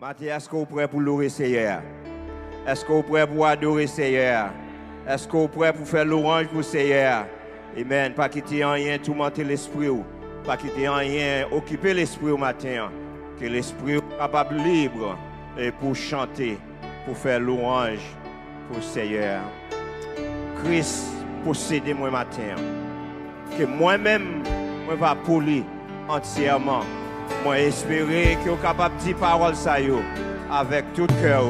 Matin, est-ce que vous êtes prêts pour louer Seyè? Est-ce que vous êtes prêts pour adorer Seyè? Est-ce que vous êtes prêts pour faire l'orange pour Seyè? Amen. Pas quitter rien, tourmenter l'esprit. Pas quitter rien, occuper l'esprit au matin. Que l'esprit soit capable libre et pour chanter, pour faire l'orange pour Seyè. Christ, possédez-moi matin. Que moi-même, je vais poli entièrement. Moi, espérer que vous êtes capable de dire parole ça avec tout cœur,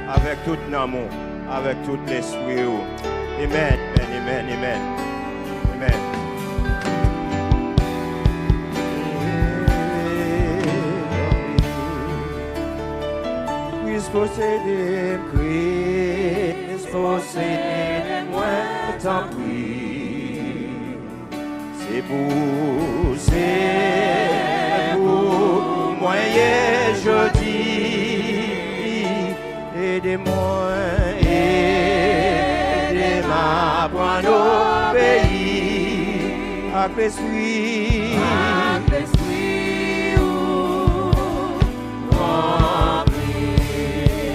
avec tout amour, avec tout l'esprit. Amen, amen, amen, amen. Christ possédez-moi, tanpri. C'est pour Mwen, jodi, aidez-moi, aidez-moi pour nos pays, avec l'esprit,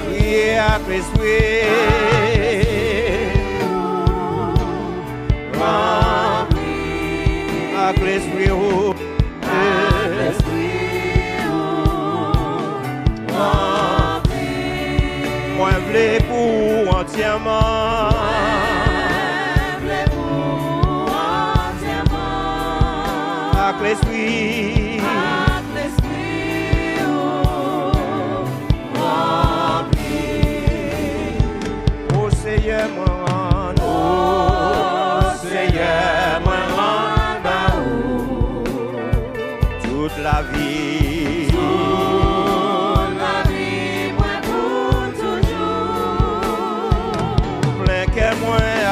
priez avec l'esprit, avec l'esprit, moi v'lais pour entièrement. Avec l'esprit. Oh Seyè, moi rend. Oh Seyè, moi rend. Toute la vie.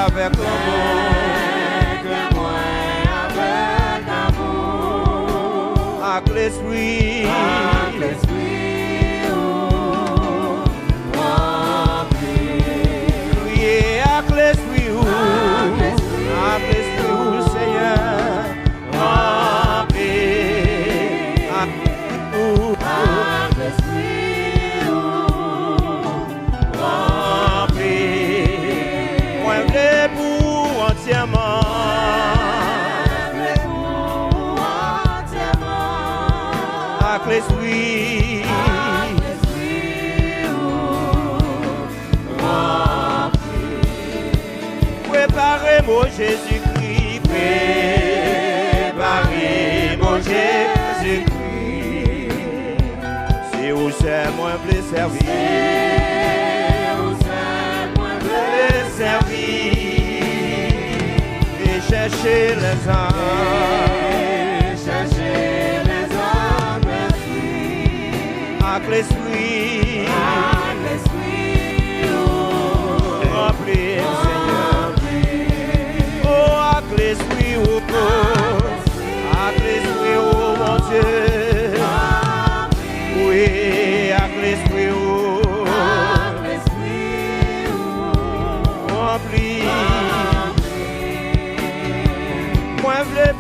Avec l'amour, avec l'esprit, priez avec l'esprit, Seyè, rempli, avec l'esprit, préparez mon Jésus-Christ, préparez mon Jésus-Christ, si vous êtes moins plus servir, et chercher les âmes, avec l'esprit, rempli, Seigneur. Oh, avec l'esprit, avec l'esprit, oh mon Dieu. Oui, avec l'esprit, rempli. Moi, je l'ai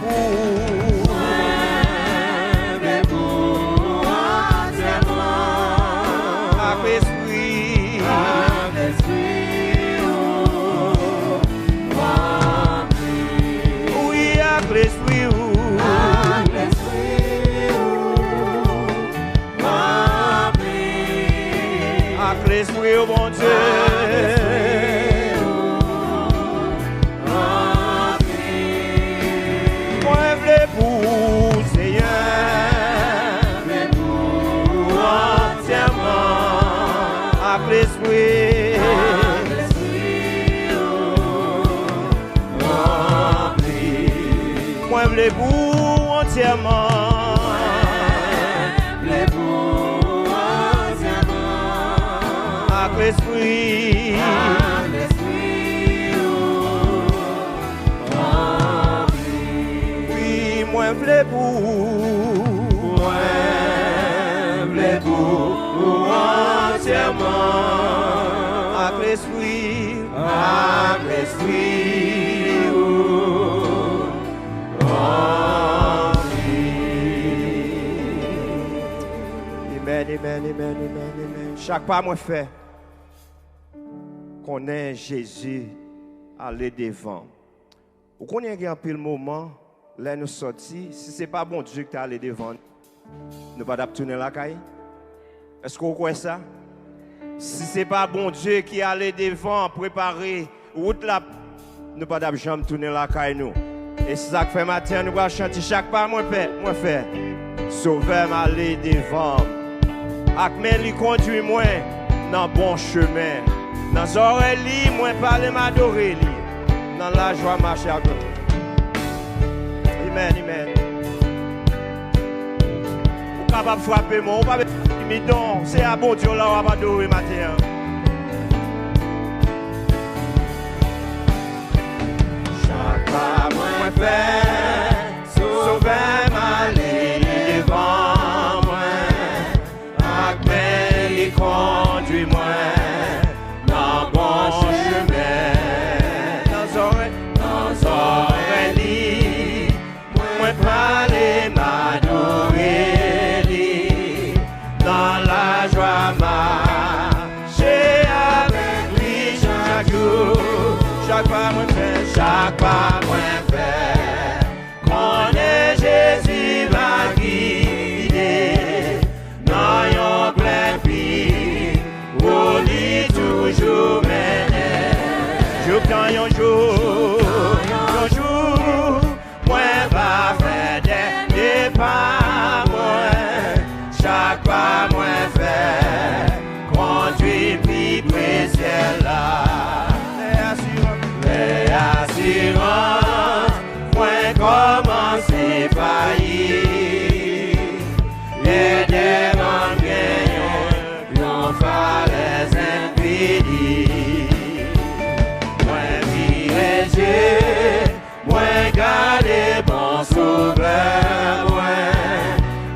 l'esprit, oh mon Dieu. Moi, je l'ai pour Seigneur, entièrement, avec l'esprit, moi, je l'ai pour entièrement. L'esprit, oui, moi v'lais pour entièrement, avec l'esprit, Amen, Amen. Chaque pas moi fait, qu'on ait Jésus aller devant. Ou qu'on ait un pile moment, là nous sortis, si ce n'est pas bon Dieu qui est allé devant, nous ne pas tourner la caille. Est-ce qu'on croit ça? Si ce n'est pas bon Dieu qui est allé devant, préparer route là, nous ne pas jamais tourner la caille nous. Et c'est ça que fait matin, nous allons chanter chaque pas moi fait. Sovè m'aller devant. Ak men li conduit moi dans bon chemin. Dans oreilles li, moi parler m'adorer li. Dans la joie marcher à côté. Amen. Ou capable frapper moi, ou pas timidon, c'est à bon Dieu là on va adorer matin. Chaque pas moi fait, Sovè m'aller devant moi. Ak men li conduit moi dans bon chemin. Dans oreilles li, moi parler m'adorer li. Dans la joie marcher avec lui chaque jour. Chaque pas moi fait, qu'on est Jésus va guider. Dans yon plein pays, où lui toujours mener. Jour dans yon jour, moi va faire des pas moi. Chaque pas moi fait, conduit puis précieux là. Les assurances, moi commencer faillir. Les démons gagnent, y'en falaise infinie. Moi diriger, moi garder bon sauveur, moi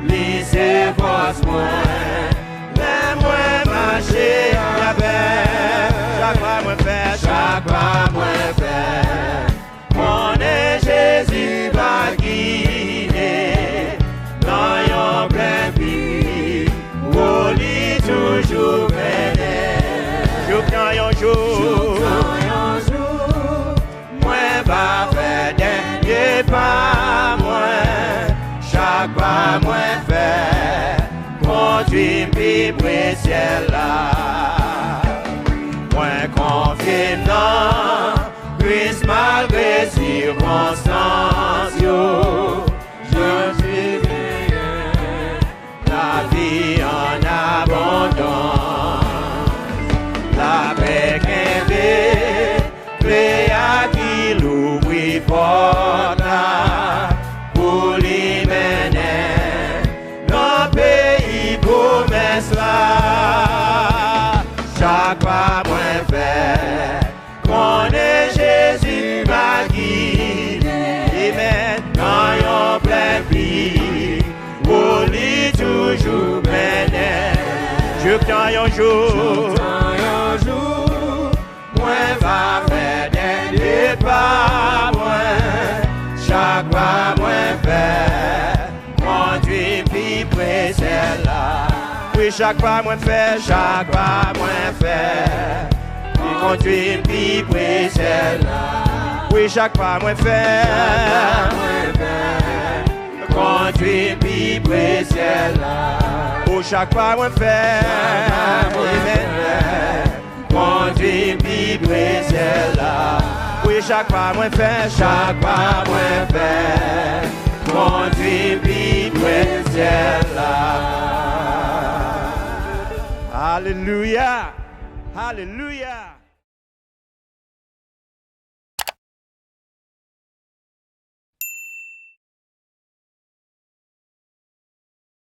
lycée force moi. Mais moi marcher avec, chaque pas moi fait, mon Jésus va guider. Dans yon plein pays, où lui toujours mener. Jour dans yon jour, moi va faire des pas moi. Chaque pas moi fait, conduit puis précieux là. Moi confirme non, Christ malgré circonstances yo. Je suis la vie en abondance, la paix qu'elle à qui l'ouvre porte pour l'y mener dans le pays promesse là. Chaque pas moi fait, qu'on est Jésus ma guide. Amen. Dans yon plein pays, où lui toujours mener. Jour dans yon jour, moi va faire des pas moi. Chaque pas moi fait, conduit puis précieux là. Oui, chaque pas moi fait, puis conduit puis précieux là. Oui, chaque pas moi fait, conduit puis précieux là. Oh, chaque pas moi fait, conduit puis précieux là. Oui, chaque pas moi fait, conduit puis précieux là. Hallelujah.